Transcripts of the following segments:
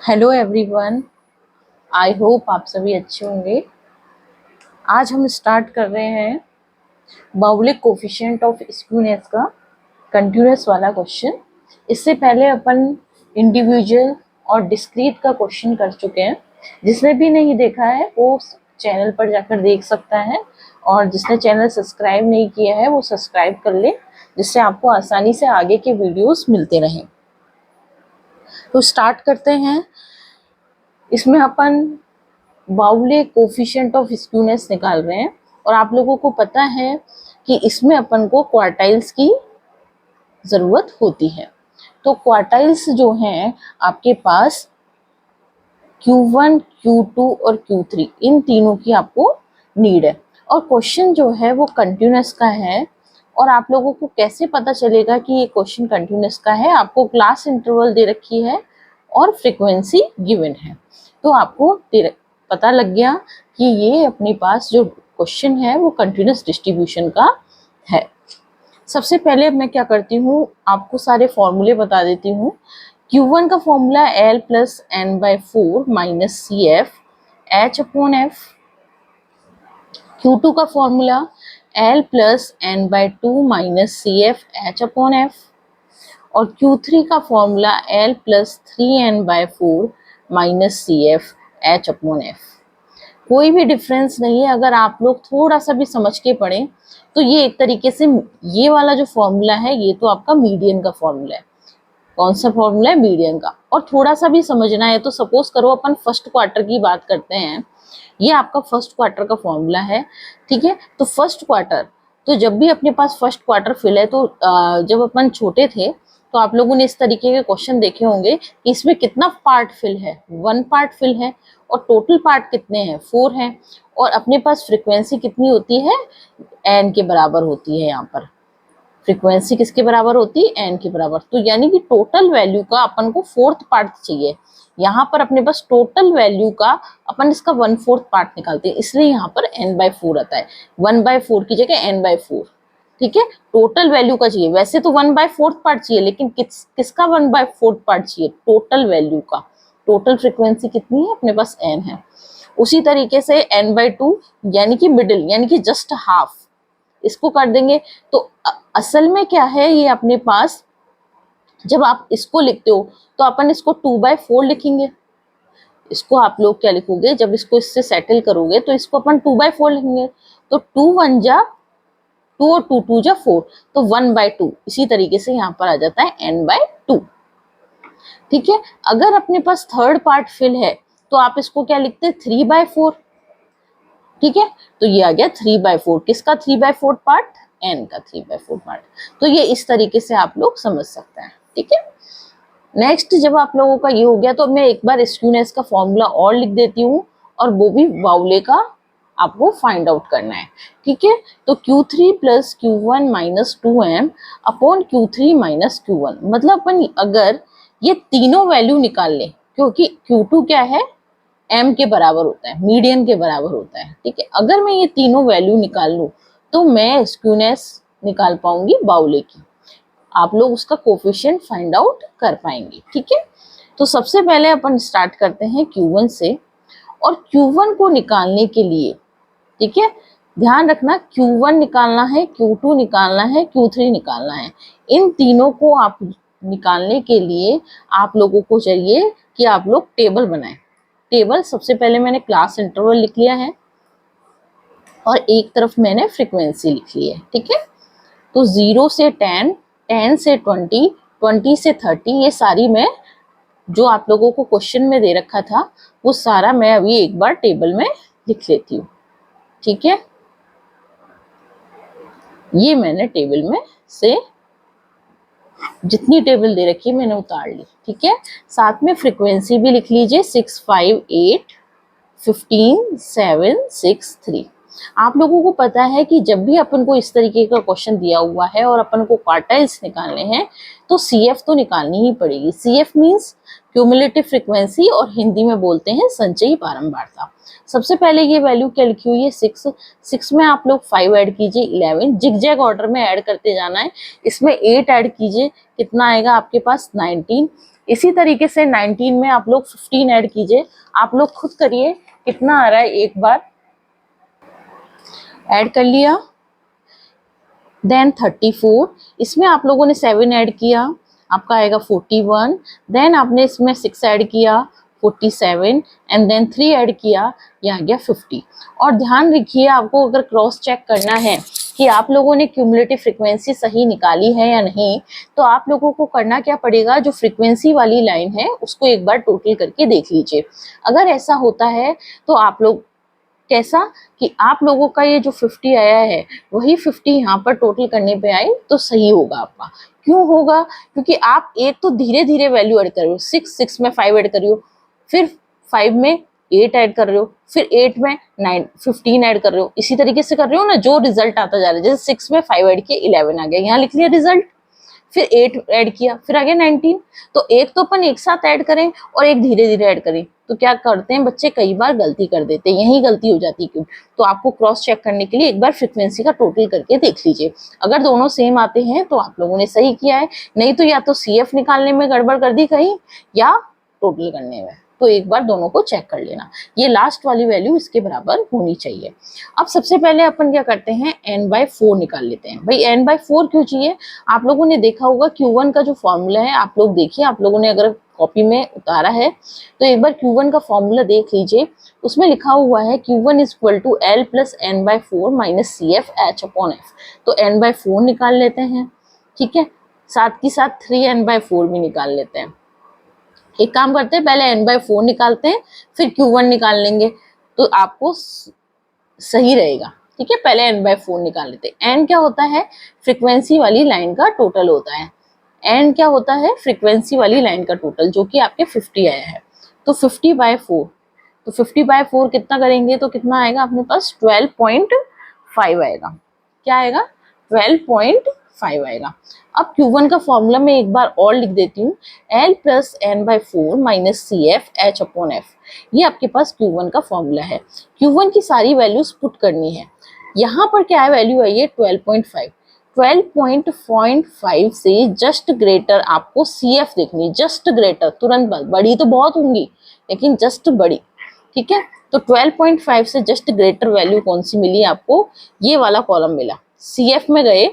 Hello everyone. I hope आप सभी अच्छे होंगे। आज हम स्टार्ट कर रहे हैं बाउलिक कोफिशिएंट ऑफ स्क्यूनेस का कंटिन्यूअस वाला क्वेश्चन। इससे पहले अपन इंडिविजुअल और डिस्क्रीट का क्वेश्चन कर चुके हैं। जिसने भी नहीं देखा है वो चैनल पर जाकर देख सकता है, और जिसने चैनल सब्सक्राइब नहीं किया है वो सब्सक्राइब कर ले, जिससे आपको आसानी से आगे के वीडियोस मिलते रहें। तो स्टार्ट करते हैं। इसमें अपन बाउले कोफिशिएंट ऑफ स्क्यूनेस निकाल रहे हैं, और आप लोगों को पता है कि इसमें अपन को क्वार्टाइल्स की ज़रूरत होती है। तो क्वार्टाइल्स जो हैं आपके पास Q1, Q2 और Q3, इन तीनों की आपको नीड है। और क्वेश्चन जो है वो कंटिन्यूअस का है। और आप लोगों को कैसे पता चलेगा कि ये क्वेश्चन कंटिन्यूअस का है? आपको क्लास इंटरवल दे रखी है और फ्रीक्वेंसी गिवन है, तो आपको पता लग गया कि ये अपने पास जो क्वेश्चन है वो कंटिन्यूअस डिस्ट्रीब्यूशन का है। सबसे पहले मैं क्या करती हूँ, आपको सारे फॉर्मूले बता देती हूँ। Q1 का फॉर्मूला L plus N by 4 minus C F H upon F. Q2 का फॉर्मूला L plus N by 2 minus C F H upon F. और Q3 का फॉर्मूला L plus 3n by 4 minus C F H upon F. कोई भी difference नहीं है। अगर आप लोग थोड़ा सा भी समझ के पढ़ें तो ये एक तरीके से, ये वाला जो फॉर्मूला है ये तो आपका मीडियन का फॉर्मूला है। कौन सा फॉर्मूला है? मीडियन का। और थोड़ा सा भी समझना है तो सपोज करो अपन फर्स्ट क्वार्टर की बात करते हैं। ये आपका फर्स्ट क्वार्टर का फॉर्मूला है, ठीक है। तो फर्स्ट क्वार्टर, तो जब भी अपने पास फर्स्ट क्वार्टर फिल है, तो जब अपन छोटे थे तो आप लोगों ने इस तरीके के क्वेश्चन देखे होंगे कि इसमें कितना पार्ट फिल है, 1 पार्ट फिल है, और टोटल पार्ट कितने हैं, 4 हैं। और अपने पास फ्रीक्वेंसी कितनी होती है? n के बराबर होती है। यहाँ पर फ्रीक्वेंसी किसके बराबर होती है? n के बराबर। तो यानी कि टोटल वैल्यू का अपन को 4th पार्ट चाहिए। यहाँ पर अपने पास टोटल वैल्यू का अपन इसका 1/4 पार्ट निकालते हैं, इसलिए यहाँ पर n/4 आता है। 1/4 की जगह n/4, ठीक है। टोटल वैल्यू का चाहिए। वैसे तो 1/4 पार्ट चाहिए, लेकिन किसका 1/4 पार्ट चाहिए? टोटल वैल्यू का। टोटल फ्रीक्वेंसी कितनी है? अपने पास n है। उसी तरीके से n/2 यानी कि मिडिल, यानी कि जस्ट हाफ, इसको कर देंगे। तो असल में क्या है, ये अपने पास जब आप इसको लिखते हो तो अपन इसको 2/4 लिखेंगे। इसको आप लोग क्या लिखोगे? जब इसको इससे सेटल करोगे तो इसको अपन 2/4 लिखेंगे। तो 2 1 जा 2 और 2 2 जा 4, तो 1/2। इसी तरीके से यहाँ पर आ जाता है n/2, ठीक है। अगर अपने पास थर्ड पार्ट फिल है तो आप इसको क्या लिखते हैं? 3/4, ठीक है। तो ये आ गया 3/4। किसका 3/4 पार्ट? n का 3/4 पार्ट। तो ये इस तरीके से आप लोग समझ सकते हैं, ठीक है। नेक्स्ट, जब आप लोगों का ये हो गया तो मैं एक बार स्क्यूनेस का फॉर्मूला और लिख देती हूँ, और वो भी बाउले का आपको फाइंड आउट करना है, ठीक है। तो Q3 plus Q1 minus 2m upon Q3 minus Q1। मतलब अपन अगर ये तीनों वैल्यू निकाल लें, क्योंकि Q2 क्या है? m के बराबर होता है, मीडियन के बराबर होता है, ठीक है। अगर मैं ये तीनों वैल्यू निकाल लूँ तो मैं स्क्यूनेस निकाल पाऊंगी बाउले की। आप लोग उसका कोफिशिएंट फाइंड आउट कर पाएंगे, ठीक है। तो सबसे पहले अपन स्टार्ट करते हैं Q1 से। और Q1 को निकालने के लिए, ठीक है, ध्यान रखना, Q1 निकालना है, Q2 निकालना है, Q3 निकालना है। इन तीनों को आप निकालने के लिए आप लोगों को चाहिए कि आप लोग टेबल बनाएं। टेबल, सबसे पहले मैंने क्लास इंटरवल लिख लिया है, और एक तरफ मैंने फ्रीक्वेंसी लिख ली है, ठीक है। तो 0 से 10, 10 से 20, 20 से 30, ये सारी मैं, जो आप लोगों को क्वेश्चन में दे रखा था वो सारा मैं अभी एक बार टेबल में लिख लेती हूँ, ठीक है। ये मैंने टेबल में से जितनी टेबल दे रखी है मैंने उतार ली, ठीक है। साथ में फ्रीक्वेंसी भी लिख लीजिए, 6 5 8 15 7 6 3। आप लोगों को पता है कि जब भी अपन को इस तरीके का क्वेश्चन दिया हुआ है और अपन को क्वार्टाइल्स निकालने हैं तो CF तो निकालनी ही पड़ेगी। CF मीन्स क्यूमुलेटिव फ्रीक्वेंसी, और हिंदी में बोलते हैं संचयी बारंबारता। सबसे पहले ये वैल्यू क्या लिखी हुई है? 6। 6 में आप लोग 5 ऐड कीजिए, 11। जिग-जैग ऑर्डर में ऐड करते जाना है। इसमें 8 ऐड कीजिए, कितना आएगा आपके पास? 19। इसी तरीके से 19 में आप लोग 15 ऐड कीजिए, आप लोग खुद करिए कितना आ रहा है। एक बार ऐड कर लिया, देन 34, इसमें आप लोगों ने 7 ऐड किया, आपका आएगा 41, देन आपने इसमें 6 ऐड किया 47, एंड देन 3 ऐड किया, ये आ गया 50। और ध्यान रखिए, आपको अगर क्रॉस चेक करना है कि आप लोगों ने क्यूमुलेटिव फ्रीक्वेंसी सही निकाली है या नहीं, तो आप लोगों को करना क्या पड़ेगा, जो फ्रीक्वेंसी वाली लाइन है उसको एक बार टोटल करके देख लीजिए। अगर ऐसा होता है तो आप लोग कैसा कि आप लोगों का ये जो 50 आया है वही 50 यहाँ पर टोटल करने पे आए तो सही होगा आपका। क्यों होगा, क्योंकि आप एक तो धीरे धीरे वैल्यू ऐड कर रहे हो, 6 में 5 ऐड कर रहे हो, फिर 5 में 8 ऐड कर रहे हो, फिर 8 में 9 15 ऐड कर रहे हो, इसी तरीके से कर रहे हो ना, जो रिजल्ट आता जा रहा है। जैसे 6 में 5 ऐड किए 11 आ गया, यहाँ लिख लिया रिजल्ट, फिर 8 ऐड किया, फिर आ गया 19। तो एक तो अपन एक साथ ऐड करें और एक धीरे धीरे ऐड करें, तो क्या करते हैं बच्चे, कई बार गलती कर देते हैं, यही गलती हो जाती है। क्यों, तो आपको क्रॉस चेक करने के लिए एक बार फ्रीक्वेंसी का टोटल करके देख लीजिए। अगर दोनों सेम आते हैं तो आप लोगों ने सही किया है, नहीं तो या तो CF निकालने में गड़बड़ कर दी कहीं, या टोटल करने में। तो एक बार दोनों को चेक कर लेना, ये लास्ट वाली वैल्यू इसके बराबर होनी चाहिए। अब सबसे पहले अपन क्या करते हैं, n/4 निकाल लेते हैं। भाई n/4 क्यों चाहिए, आप लोगों ने देखा होगा Q1 का जो फॉर्मूला है, आप लोग देखिए, आप लोगों ने अगर कॉपी में उतारा है तो एक बार Q1 का फॉर्मूला देख लीजिए। उसमें लिखा हुआ है Q1 is equal to L plus n/4 minus CF H/F। तो n/4 निकाल लेते हैं, ठीक है, साथ ही साथ 3n/4 भी निकाल लेते हैं। एक काम करते हैं, पहले n/4 निकालते हैं, फिर Q1 निकाल लेंगे, तो आपको सही रहेगा। ठीक है, पहले n/4 निकाल लेते हैं। n क्या होता है, फ्रीक्वेंसी वाली लाइन का टोटल होता है। n क्या होता है, फ्रीक्वेंसी वाली लाइन का टोटल, जो कि आपके 50 आया है। तो 50/4, तो 50/4 कितना करेंगे तो कितना आएगा अपने पास, 12.5 आएगा। क्या आएगा, 12.5 आएगा। अब Q1 का फॉर्मूला मैं एक बार और लिख देती हूँ, L plus n/4 minus CF H/F। ये आपके पास Q1 का फॉर्मूला है। Q1 की सारी वैल्यूज पुट करनी है। यहाँ पर क्या है, वैल्यू आई है 12.5। 12.5 से जस्ट ग्रेटर आपको CF देखनी, जस्ट ग्रेटर, तुरंत बाद, बड़ी तो बहुत होंगी लेकिन जस्ट बड़ी। ठीक है, तो 12.5 से जस्ट ग्रेटर वैल्यू कौन सी मिली आपको, ये वाला कॉलम मिला। CF में गए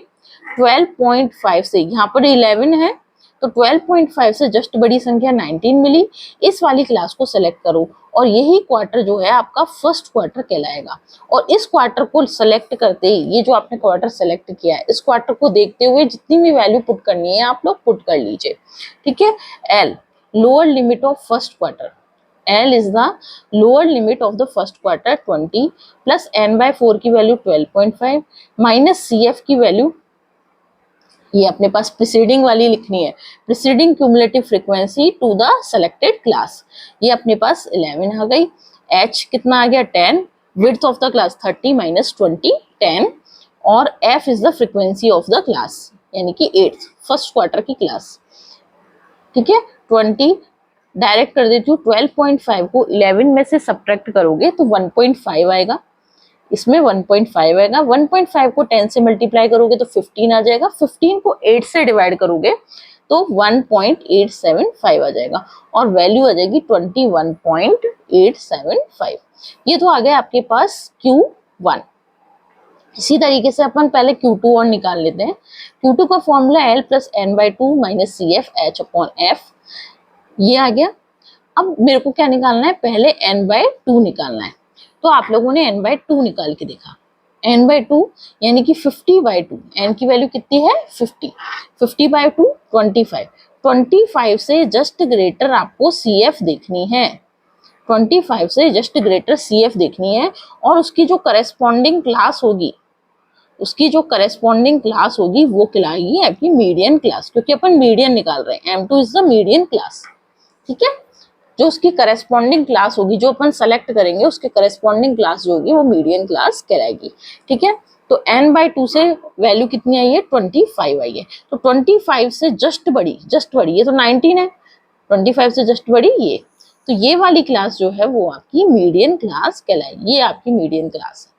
12.5 से, यहाँ पर 11 है, तो 12.5 से जस्ट बड़ी संख्या 19 मिली। इस वाली क्लास को सेलेक्ट करो, और यही क्वार्टर जो है आपका फर्स्ट क्वार्टर कहलाएगा। और इस क्वार्टर को सेलेक्ट करते ही, ये जो आपने क्वार्टर सेलेक्ट किया है, इस क्वार्टर को देखते हुए जितनी भी वैल्यू पुट करनी है आप लोग पुट कर लीजिए। ठीक है, L lower limit of first quarter, L is the lower limit of the first quarter 20 plus n/4 की वैल्यू 12.5 माइनस CF की वैल्यू, ये अपने पास प्रीसीडिंग वाली लिखनी है, preceding cumulative frequency to the selected class, ये अपने पास 11 आ गई। H कितना आ गया 10, width of the class 30 minus 20 10, और F is the frequency of the class, यानी कि 8th फर्स्ट क्वार्टर की क्लास। ठीक है, 20 डायरेक्ट कर देती हूँ, 12.5 को 11 में से सब्ट्रैक्ट करोगे तो 1.5 आएगा, इसमें 1.5 आएगा। 1.5 को 10 से मल्टीप्लाई करोगे तो 15 आ जाएगा, 15 को 8 से डिवाइड करोगे तो 1.875 आ जाएगा, और वैल्यू आ जाएगी 21.875। ये तो आ गया आपके पास Q1। इसी तरीके से अपन पहले Q2 और निकाल लेते हैं। Q2 का फॉर्मूला L plus n/2 minus CF H/F, ये आ गया। अब मेरे को क्या निकालना है, पहले n/2 निकालना है। तो आप लोगों ने n/2 निकाल के देखा, n/2 यानी कि 50/2, n की वैल्यू कितनी है 50, 50/2 25, 25 से जस्ट ग्रेटर आपको CF देखनी है, 25 से जस्ट ग्रेटर CF देखनी है, और उसकी जो करेस्पॉन्डिंग क्लास होगी, उसकी जो करेस्पॉन्डिंग क्लास होगी वो कहलाएगी आपकी मीडियन क्लास, क्योंकि अपन मीडियन निकाल रहे हैं, M2 is the median class. ठीक है, जो उसकी करेस्पॉन्डिंग क्लास होगी, जो अपन सेलेक्ट करेंगे उसके करेस्पॉन्डिंग क्लास जो होगी वो मीडियन क्लास कहलाएगी। ठीक है, तो n/2 से वैल्यू कितनी आई है 25 आई है, तो 25 से जस्ट बड़ी, जस्ट बड़ी ये तो 19 है, 25 से जस्ट बड़ी ये, तो ये वाली क्लास जो है वो आपकी मीडियन क्लास कहलाएगी, ये आपकी मीडियन क्लास है।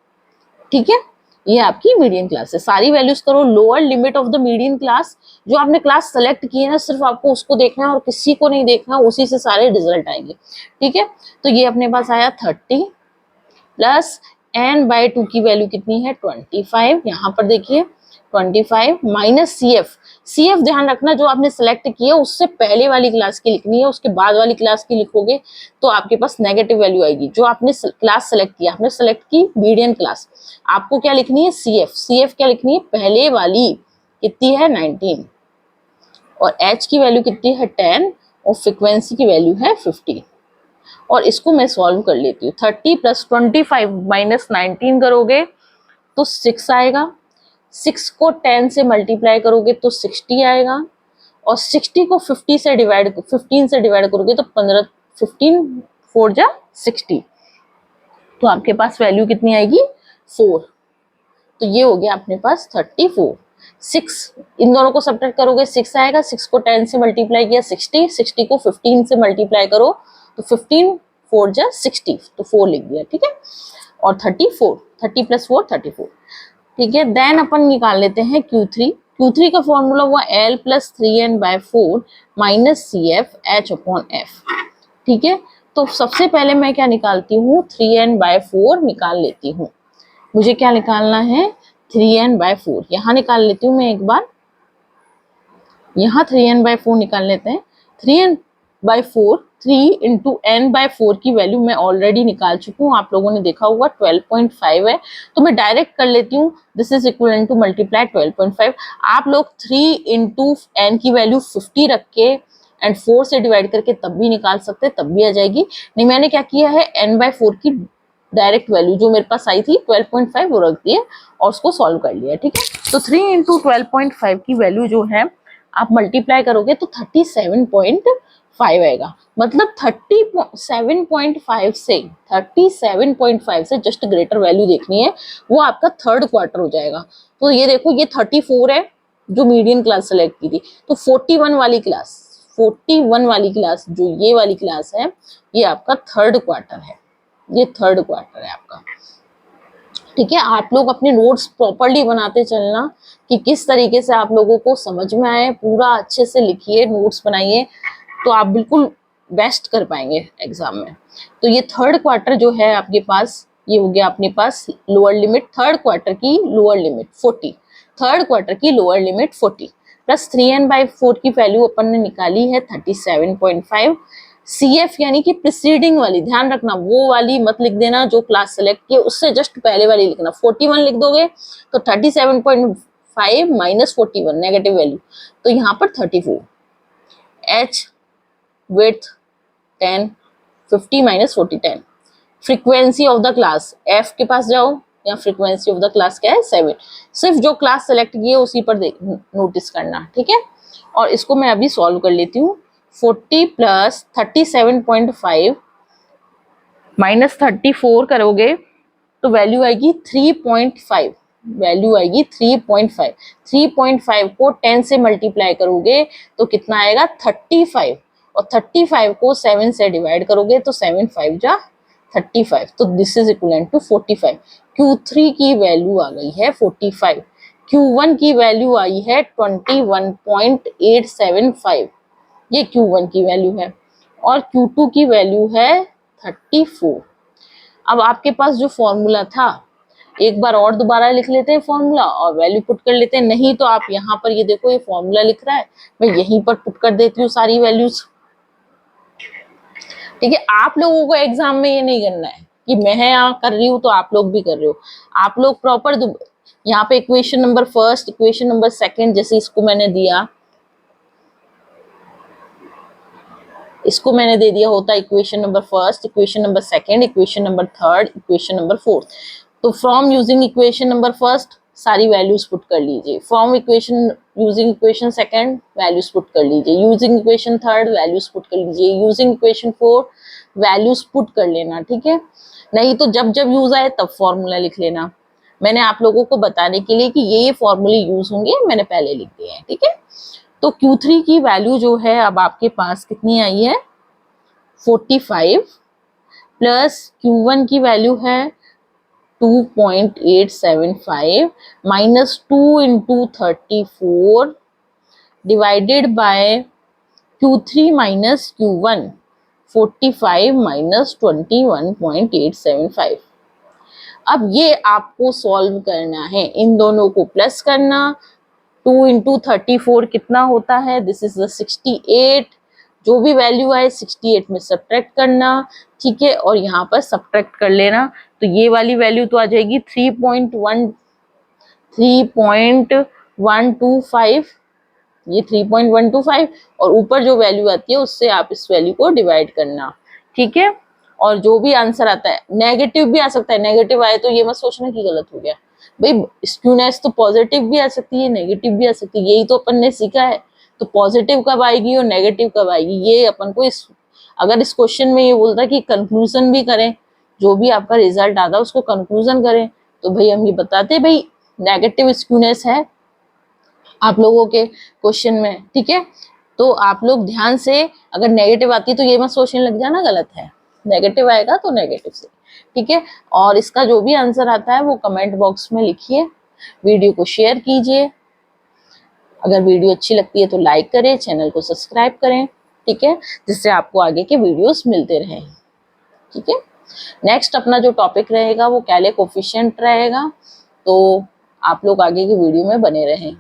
ठीक है, ये आपकी मीडियन क्लास है। सारी वैल्यूज करो, lower limit of the median class, जो आपने क्लास सेलेक्ट की है ना सिर्फ आपको उसको देखना है और किसी को नहीं देखना, उसी से सारे रिजल्ट आएंगे। ठीक है, तो ये अपने पास आया 30 प्लस n/2 की वैल्यू कितनी है 25। यहाँ पर देखिए 25 माइनस सी एफ ध्यान रखना जो आपने सेलेक्ट किया उससे पहले वाली क्लास की लिखनी है, उसके बाद वाली क्लास की लिखोगे तो आपके पास नेगेटिव वैल्यू आएगी। जो आपने क्लास सेलेक्ट किया, आपने सेलेक्ट की मीडियन क्लास, आपको क्या लिखनी है सी एफ क्या लिखनी है, पहले वाली कितनी है 19 और h की वैल्यू कितनी है 10 और फ्रीक्वेंसी की वैल्यू है 15। और इसको मैं सॉल्व कर लेती हूँ। 30 प्लस 25 माइनस 19 करोगे तो 6 आएगा, 6 को 10 से मल्टीप्लाई करोगे तो 60 आएगा और 60 को 15 से डिवाइड करोगे तो 15, 15 4 जा 60, तो आपके पास वैल्यू कितनी आएगी 4। तो ये हो गया अपने पास 34। 6 इन दोनों को सब्ट्रैक्ट करोगे 6 आएगा, 6 को 10 से मल्टीप्लाई किया 60, 60 को 15 से मल्टीप्लाई करो तो 15 4 जा 60, तो 4 लिख दिया। ठीक है, और 34, 30 प्लस 4 34। ठीक है, देन अपन निकाल लेते हैं Q3 का फॉर्मूला हुआ L plus 3n/4 minus CF/H/F। ठीक है, तो सबसे पहले मैं क्या निकालती हूँ 3n/4 निकाल लेती हूँ। मुझे क्या निकालना है 3n/4, यहाँ निकाल लेती हूँ मैं एक बार, यहाँ 3n/4 निकाल लेते हैं। 3n/4 3 इंटू n/4 की वैल्यू मैं ऑलरेडी निकाल चुकी हूँ, आप लोगों ने देखा होगा 12.5 है, तो मैं डायरेक्ट कर लेती हूँ। This is equal to multiply 12.5। आप लोग 3 इंटू n की वैल्यू 50 रख के एंड 4 से डिवाइड करके तब भी निकाल सकते हैं, तब भी आ जाएगी। नहीं, मैंने क्या किया है n/4 की डायरेक्ट वैल्यू जो मेरे पास आई थी 12.5 वो रख दी है और उसको सॉल्व कर लिया। ठीक है, तो 3 इंटू 12.5 की वैल्यू जो है आप मल्टीप्लाई करोगे तो 37.5 आएगा। मतलब 37.5 से जस्ट ग्रेटर वैल्यू देखनी है, वो आपका थर्ड क्वार्टर हो जाएगा। तो ये देखो ये 34 है जो मीडियन क्लास सेलेक्ट की थी, तो 41 वाली क्लास जो ये वाली क्लास है ये आपका थर्ड क्वार्टर है, ये थर्ड क्वार्टर है आपका। ठीक है, आप लोग अपने नोट्स प्रॉपर्ली बनाते चलना कि किस तरीके से आप लोगों को समझ में आए, पूरा अच्छे से लिखिए, नोट्स बनाइए, तो आप बिल्कुल बेस्ट कर पाएंगे एग्जाम में। तो ये थर्ड क्वार्टर जो है आपके पास, ये हो गया अपने पास लोअर लिमिट, थर्ड क्वार्टर की लोअर लिमिट 40, थर्ड क्वार्टर की लोअर लिमिट 40 प्लस 3n/4 की वैल्यू अपन ने निकाली है 37.5। CF यानी कि प्रिसीडिंग वाली, ध्यान रखना वो वाली मत लिख देना जो क्लास सेलेक्ट किए, उससे जस्ट पहले वाली लिखना। 41 लिख दोगे तो 37.5 माइनस 41 नेगेटिव वैल्यू, तो यहाँ पर 34। H width 10, 50 minus 40 10। Frequency of the class, F के पास जाओ, या फ्रीक्वेंसी ऑफ द क्लास क्या है 7। सिर्फ जो क्लास सेलेक्ट की है उसी पर नोटिस करना। ठीक है, और इसको मैं अभी सॉल्व कर लेती हूँ। 40 प्लस 37.5 माइनस 34 करोगे तो वैल्यू आएगी 3.5, वैल्यू आएगी 3.5। 3.5 को 10 से मल्टीप्लाई करोगे तो कितना आएगा 35, और 35 को 7 से डिवाइड करोगे तो 7 5 जा 35, तो this is equal to 45। Q3 की वैल्यू आ गई है 45, Q1 की वैल्यू आई है 21.875, ये Q1 की वैल्यू है, और Q2 की वैल्यू है 34। अब आपके पास जो फॉर्मूला था, एक बार और दोबारा लिख लेते हैं फॉर्मूला और वैल्यू पुट कर लेते हैं, नहीं तो आप यहाँ पर ये देखो ये फॉर्मूला लिख रहा है, मैं यहीं पर पुट कर देती हूँ सारी वैल्यूज। ठीक है, आप लोगों को एग्जाम में ये नहीं करना है कि मैं यहाँ कर रही हूँ तो आप लोग भी कर रहे हो, आप लोग प्रॉपर यहाँ पे equation number first, equation number second, जैसे इसको मैंने दिया, इसको मैंने दे दिया होता equation number first, equation number second, equation number third, equation number fourth. तो from using equation number first सारी वैल्यूज पुट कर लीजिए, from equation using equation second values put कर लीजिए, using equation third values put कर लीजिए, using equation four values put कर लेना। ठीक है, नहीं तो जब जब यूज आए तब फॉर्मूला लिख लेना। मैंने आप लोगों को बताने के लिए कि ये फॉर्मूले यूज होंगे मैंने पहले लिख दिए हैं। ठीक है, तो Q3 की वैल्यू जो है अब आपके पास कितनी आई है 45 प्लस Q1 की वैल्यू है 2.875 minus 2 into 34 divided by Q3 minus Q1 45 minus 21.875। अब ये आपको सॉल्व करना है, इन दोनों को प्लस करना। 2 इंटू 34 कितना होता है, दिस इज द 68, जो भी वैल्यू आए 68 में सब्ट्रैक्ट करना, ठीक है, और यहाँ पर सब्ट्रैक्ट कर लेना, तो ये वाली वैल्यू तो आ जाएगी 3.125, ये 3.125, और ऊपर जो वैल्यू आती है उससे आप इस वैल्यू को डिवाइड करना, ठीक है। और जो भी आंसर आता है, नेगेटिव भी आ सकता है, नेगेटिव आए तो ये मत सोचना कि गलत हो गया भाई, स्क्यूनेस तो पॉजिटिव भी आ सकती है, नेगेटिव भी आ सकती है, यही तो अपन ने सीखा है। तो पॉजिटिव कब आएगी और नेगेटिव कब आएगी, ये अपन को अगर इस क्वेश्चन में ये बोलता है कि कंक्लूजन भी करें, जो भी आपका रिजल्ट आता है उसको कंक्लूजन करें, तो भाई हम ये बताते भाई नेगेटिव स्क्यूनेस है आप लोगों के क्वेश्चन में, ठीक है। तो आप लोग ध्यान से, अगर नेगेटिव आती है तो ये मत सोचने लग जाना गलत है, नेगेटिव आएगा तो नेगेटिव से, ठीक है। और इसका जो भी आंसर आता है वो कमेंट बॉक्स में लिखिए, वीडियो को शेयर कीजिए, अगर वीडियो अच्छी लगती है तो लाइक करें, चैनल को सब्सक्राइब करें, ठीक है, जिससे आपको आगे के वीडियोस मिलते रहें, ठीक है। नेक्स्ट अपना जो टॉपिक रहेगा वो कैले कोफिशिएंट रहेगा, तो आप लोग आगे की वीडियो में बने रहें।